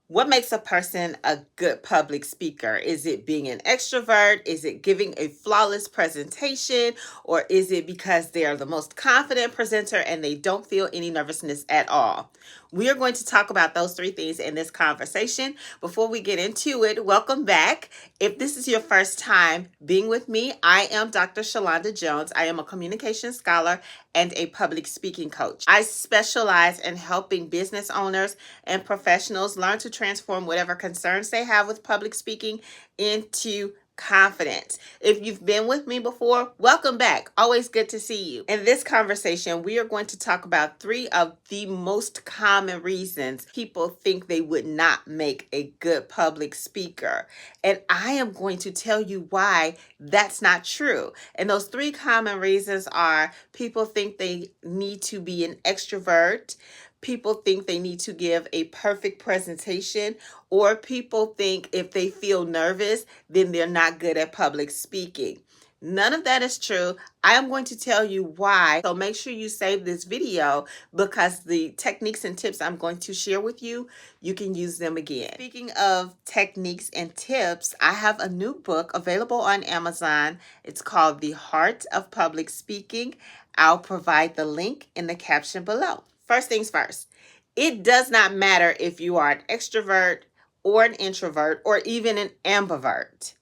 What makes a person a good public speaker? Is it being an extrovert? Is it giving a flawless presentation? Or is it because they are the most confident presenter and they don't feel any nervousness at all? We are going to talk about those three things in this conversation. Before we get into it, welcome back. If this is your first time being with me, I am Dr. Shalonda Jones. I am a communication scholar and a public speaking coach. I specialize in helping business owners and professionals learn to transform whatever concerns they have with public speaking into confidence. If you've been with me before, welcome back. Always good to see you. In this conversation, we are going to talk about three of the most common reasons people think they would not make a good public speaker. And I am going to tell you why that's not true. And those three common reasons are: people think they need to be an extrovert, people think they need to give a perfect presentation, or people think if they feel nervous, then they're not good at public speaking. None of that is true. I am going to tell you why. So make sure you save this video, because the techniques and tips I'm going to share with you, you can use them again. Speaking of techniques and tips, I have a new book available on Amazon. It's called The Heart of Public Speaking. I'll provide the link in the caption below. First things first, it does not matter if you are an extrovert or an introvert or even an ambivert.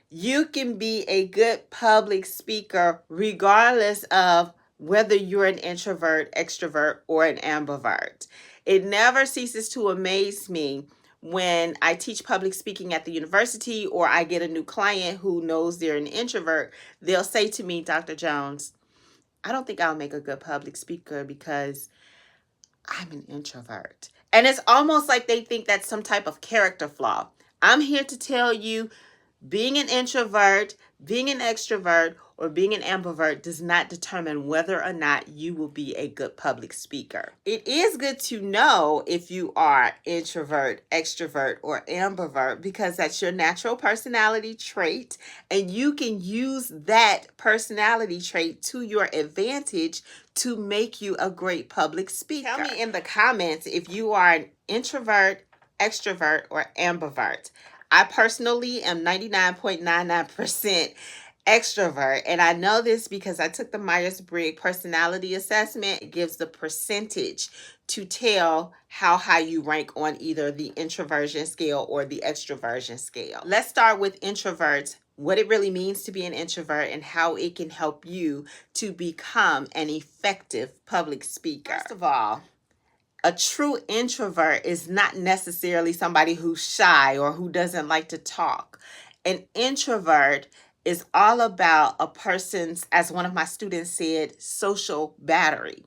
You can be a good public speaker regardless of whether you're an introvert, extrovert, or an ambivert. It never ceases to amaze me when I teach public speaking at the university, or I get a new client who knows they're an introvert. They'll say to me, Dr. Jones, I don't think I'll make a good public speaker because I'm an introvert. And it's almost like they think that's some type of character flaw. I'm here to tell you, being an introvert, being an extrovert, or being an ambivert does not determine whether or not you will be a good public speaker. It is good to know if you are introvert, extrovert, or ambivert, because that's your natural personality trait, and you can use that personality trait to your advantage to make you a great public speaker. Tell me in the comments if you are an introvert, extrovert, or ambivert. I personally am 99.99% extrovert, and I know this because I took the Myers-Briggs personality assessment. It gives the percentage to tell how high you rank on either the introversion scale or the extroversion scale. Let's start with introverts, what it really means to be an introvert, and how it can help you to become an effective public speaker. First of all, a true introvert is not necessarily somebody who's shy or who doesn't like to talk. An introvert is all about a person's, as one of my students said, social battery.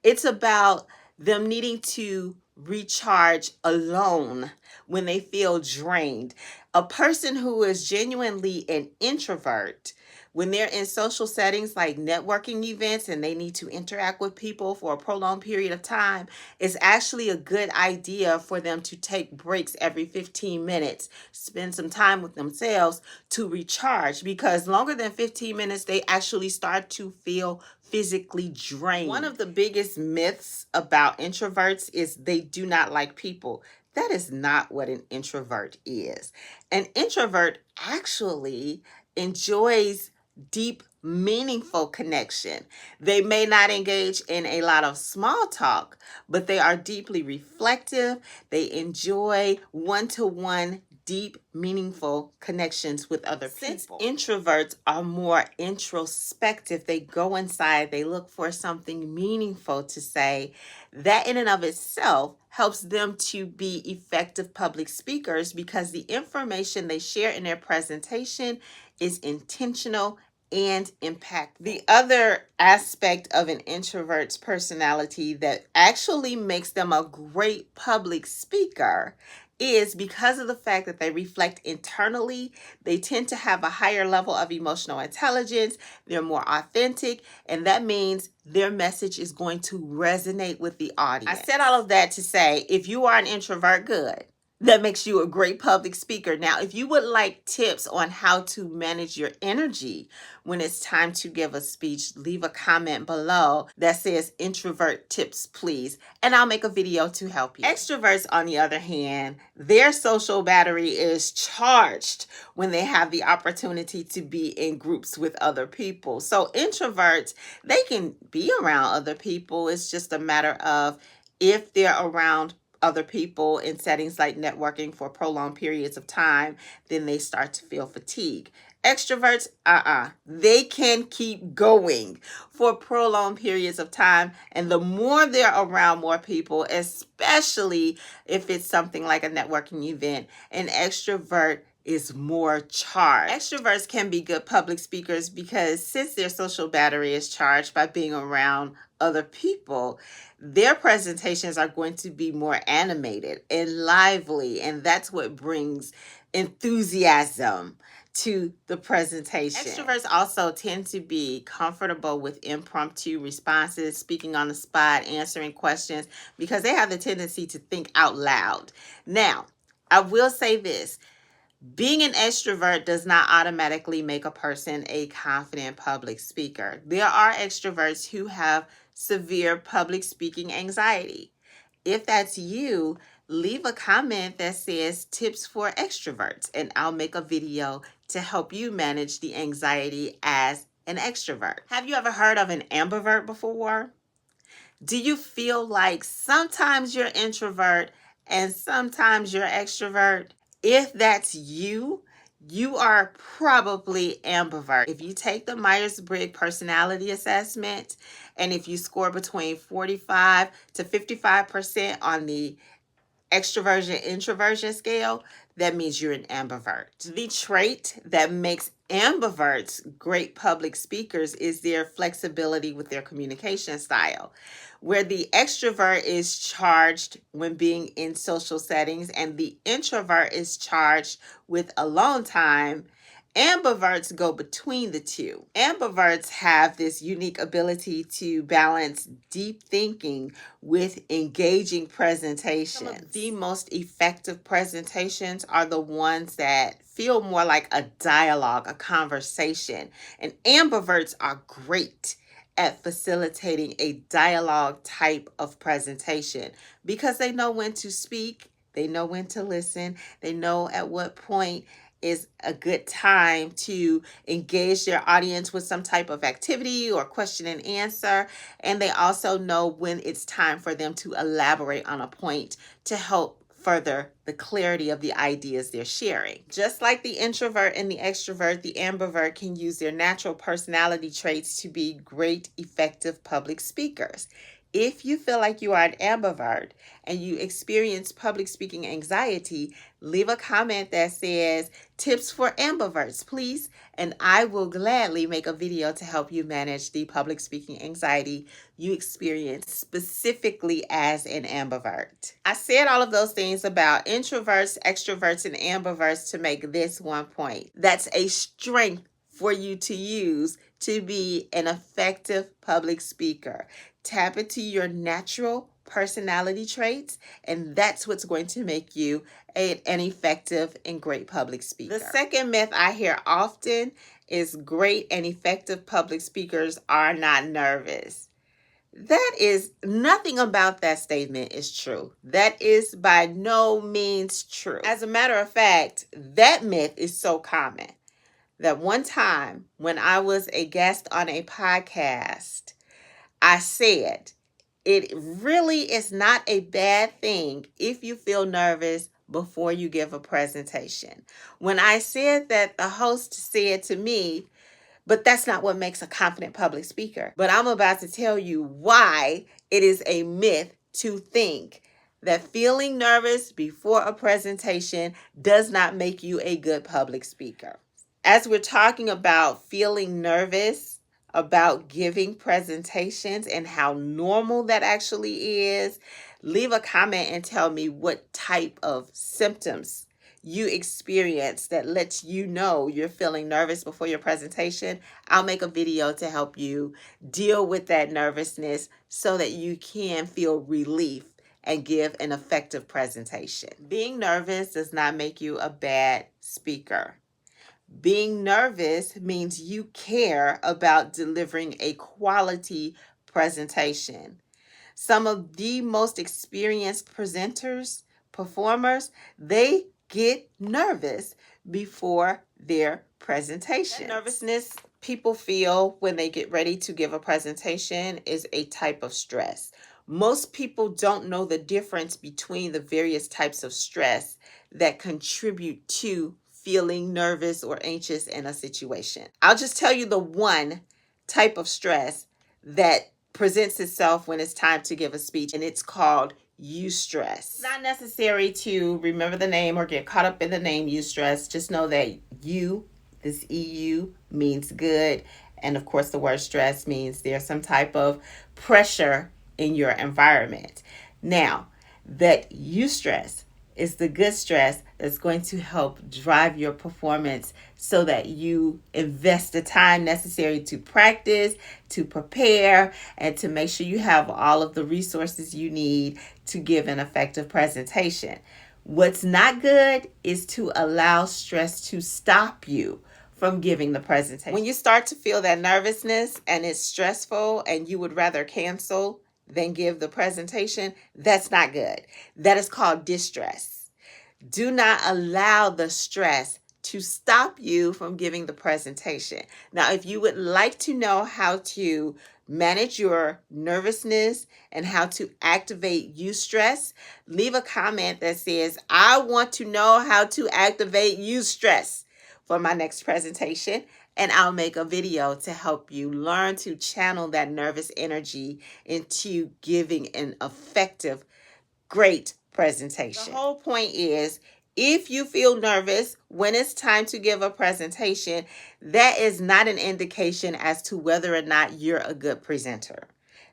It's about them needing to recharge alone when they feel drained. A person who is genuinely an introvert, when they're in social settings like networking events and they need to interact with people for a prolonged period of time, it's actually a good idea for them to take breaks every 15 minutes, spend some time with themselves to recharge, because longer than 15 minutes, they actually start to feel physically drained. One of the biggest myths about introverts is they do not like people. That is not what an introvert is. An introvert actually enjoys deep, meaningful connection. They may not engage in a lot of small talk, but they are deeply reflective. They enjoy one-to-one, deep, meaningful connections with other people. Since introverts are more introspective, they go inside, they look for something meaningful to say. That in and of itself helps them to be effective public speakers, because the information they share in their presentation is intentional and impactful. The other aspect of an introvert's personality that actually makes them a great public speaker is because of the fact that they reflect internally. They tend to have a higher level of emotional intelligence. They're more authentic, and that means their message is going to resonate with the audience. I said all of that to say, if you are an introvert, good. that makes you a great public speaker. Now, if you would like tips on how to manage your energy when it's time to give a speech, leave a comment below that says introvert tips, please, and I'll make a video to help you. Extroverts, on the other hand, their social battery is charged when they have the opportunity to be in groups with other people. So introverts, they can be around other people. It's just a matter of if they're around other people in settings like networking for prolonged periods of time, then they start to feel fatigue. Extroverts, they can keep going for prolonged periods of time. And the more they're around more people, especially if it's something like a networking event, an extrovert is more charged. Extroverts can be good public speakers because since their social battery is charged by being around other people, their presentations are going to be more animated and lively, and that's what brings enthusiasm to the presentation. Extroverts also tend to be comfortable with impromptu responses, speaking on the spot, answering questions, because they have the tendency to think out loud. Now, I will say this. Being an extrovert does not automatically make a person a confident public speaker. There are extroverts who have severe public speaking anxiety. If that's you, leave a comment that says tips for extroverts, and I'll make a video to help you manage the anxiety as an extrovert. Have you ever heard of an ambivert before? Do you feel like sometimes you're introvert and sometimes you're extrovert? If that's you, you are probably ambivert. If you take the Myers-Briggs personality assessment, and if you score between 45 to 55% on the extroversion introversion scale, that means you're an ambivert. The trait that makes ambiverts great public speakers is their flexibility with their communication style. Where the extrovert is charged when being in social settings and the introvert is charged with alone time, ambiverts go between the two. Ambiverts have this unique ability to balance deep thinking with engaging presentations. Some of the most effective presentations are the ones that feel more like a dialogue, a conversation. And ambiverts are great at facilitating a dialogue type of presentation because they know when to speak, they know when to listen, they know at what point is a good time to engage their audience with some type of activity or question and answer. And they also know when it's time for them to elaborate on a point to help further the clarity of the ideas they're sharing. Just like the introvert and the extrovert, the ambivert can use their natural personality traits to be great, effective public speakers. If you feel like you are an ambivert and you experience public speaking anxiety, leave a comment that says tips for ambiverts, please, and I will gladly make a video to help you manage the public speaking anxiety you experience specifically as an ambivert. I said all of those things about introverts, extroverts, and ambiverts to make this one point. That's a strength for you to use to be an effective public speaker. Tap into your natural personality traits, and that's what's going to make you an effective and great public speaker. The second myth I hear often is great and effective public speakers are not nervous. That is, nothing about that statement is true. That is by no means true. As a matter of fact, that myth is so common that one time when I was a guest on a podcast, I said, it really is not a bad thing if you feel nervous before you give a presentation. When I said that, the host said to me, but that's not what makes a confident public speaker. But I'm about to tell you why it is a myth to think that feeling nervous before a presentation does not make you a good public speaker. As we're talking about feeling nervous about giving presentations and how normal that actually is, leave a comment and tell me what type of symptoms you experience that lets you know you're feeling nervous before your presentation. I'll make a video to help you deal with that nervousness so that you can feel relief and give an effective presentation. Being nervous does not make you a bad speaker. Being nervous means you care about delivering a quality presentation. Some of the most experienced presenters, performers, they get nervous before their presentation. Nervousness people feel when they get ready to give a presentation is a type of stress. Most people don't know the difference between the various types of stress that contribute to feeling nervous or anxious in a situation. I'll just tell you the one type of stress that presents itself when it's time to give a speech, and it's called eustress. It's not necessary to remember the name or get caught up in the name eustress. Just know that this EU means good, and of course the word stress means there's some type of pressure in your environment. Now, that eustress is the good stress that's going to help drive your performance so that you invest the time necessary to practice, to prepare, and to make sure you have all of the resources you need to give an effective presentation. What's not good is to allow stress to stop you from giving the presentation. When you start to feel that nervousness and it's stressful and you would rather cancel than give the presentation, that's not good. That is called distress. Do not allow the stress to stop you from giving the presentation. Now, if you would like to know how to manage your nervousness and how to activate eustress, leave a comment that says, I want to know how to activate eustress for my next presentation, and I'll make a video to help you learn to channel that nervous energy into giving an effective, great presentation. The whole point is, if you feel nervous when it's time to give a presentation, that is not an indication as to whether or not you're a good presenter.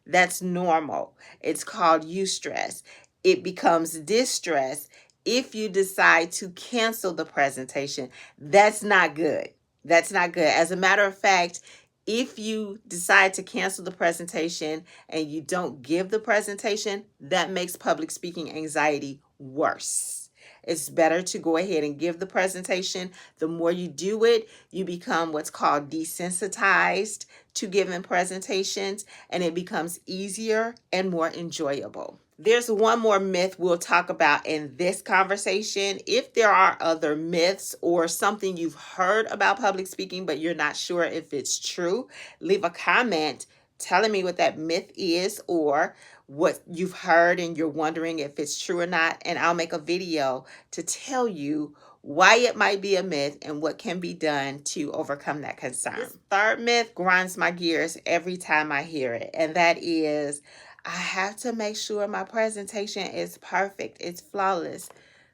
That's normal. It's called eustress. It becomes distress if you decide to cancel the presentation. That's not good. That's not good. As a matter of fact, if you decide to cancel the presentation and you don't give the presentation, that makes public speaking anxiety worse. It's better to go ahead and give the presentation. The more you do it, you become what's called desensitized to giving presentations, and it becomes easier and more enjoyable. There's one more myth we'll talk about in this conversation. If there are other myths or something you've heard about public speaking, but you're not sure if it's true, leave a comment telling me what that myth is or what you've heard and you're wondering if it's true or not. And I'll make a video to tell you why it might be a myth and what can be done to overcome that concern. This third myth grinds my gears every time I hear it, and that is, I have to make sure my presentation is perfect, it's flawless.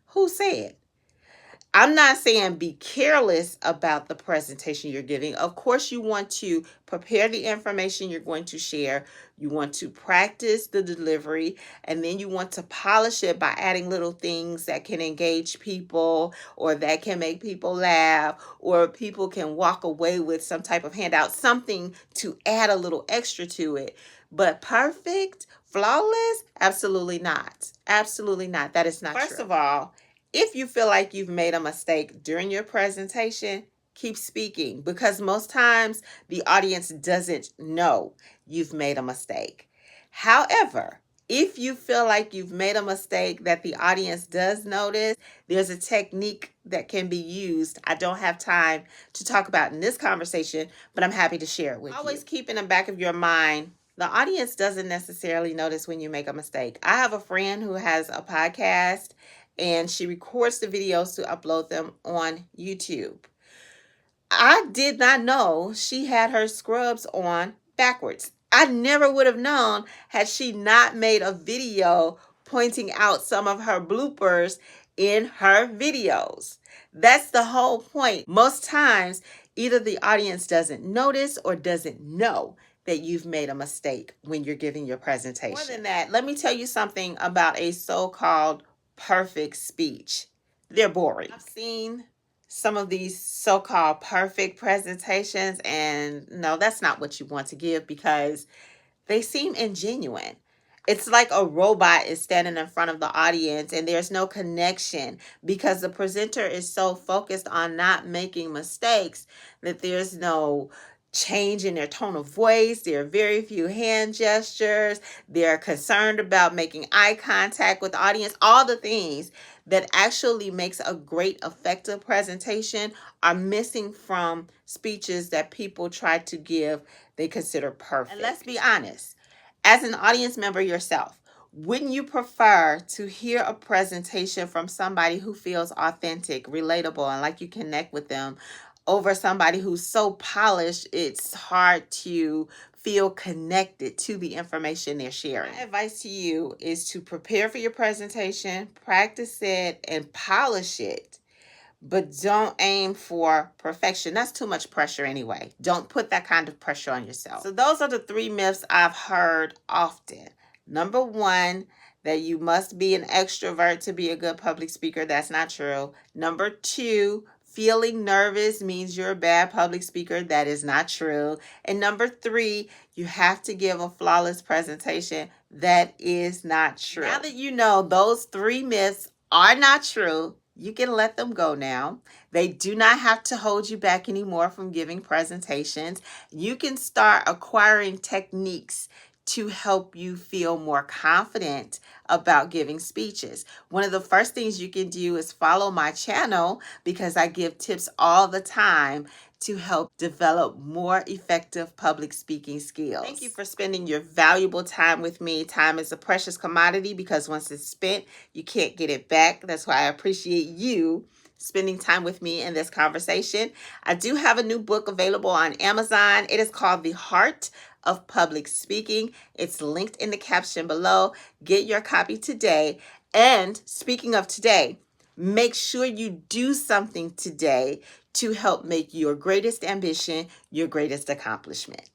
Who said? I'm not saying be careless about the presentation you're giving. Of course, you want to prepare the information you're going to share. You want to practice the delivery, and then you want to polish it by adding little things that can engage people or that can make people laugh, or people can walk away with some type of handout, something to add a little extra to it. But perfect, flawless? Absolutely not. Absolutely not. That is not true. First of all, if you feel like you've made a mistake during your presentation, keep speaking, because most times the audience doesn't know you've made a mistake. However, if you feel like you've made a mistake that the audience does notice, there's a technique that can be used. I don't have time to talk about in this conversation, but I'm happy to share it with you. Always keep in the back of your mind, the audience doesn't necessarily notice when you make a mistake. I have a friend who has a podcast, and she records the videos to upload them on YouTube. I did not know she had her scrubs on backwards. I never would have known had she not made a video pointing out some of her bloopers in her videos. That's the whole point. Most times, either the audience doesn't notice or doesn't know that you've made a mistake when you're giving your presentation. More than that, let me tell you something about a so-called perfect speech. They're boring. I've seen some of these so-called perfect presentations, and no, that's not what you want to give because they seem ingenuine. It's like a robot is standing in front of the audience and there's no connection because the presenter is so focused on not making mistakes that there's no change in their tone of voice. There are very few hand gestures. They're concerned about making eye contact with the audience. All the things that actually makes a great effective presentation are missing from speeches that people try to give they consider perfect. And let's be honest, as an audience member yourself, wouldn't you prefer to hear a presentation from somebody who feels authentic, relatable, and like you connect with them over somebody who's so polished it's hard to feel connected to the information they're sharing? My advice to you is to prepare for your presentation, practice it, and polish it. But don't aim for perfection. That's too much pressure anyway. Don't put that kind of pressure on yourself. So those are the 3 myths I've heard often. Number 1, that you must be an extrovert to be a good public speaker. That's not true. Number 2, feeling nervous means you're a bad public speaker. That is not true. And number 3, you have to give a flawless presentation. That is not true. Now that you know those 3 myths are not true, you can let them go now. They do not have to hold you back anymore from giving presentations. You can start acquiring techniques to help you feel more confident about giving speeches. One of the first things you can do is follow my channel because I give tips all the time to help develop more effective public speaking skills. Thank you for spending your valuable time with me. Time is a precious commodity because once it's spent, you can't get it back. That's why I appreciate you spending time with me in this conversation. I do have a new book available on Amazon. It is called The Heart of Public Speaking. It's linked in the caption below. Get your copy today. And speaking of today, make sure you do something today to help make your greatest ambition your greatest accomplishment.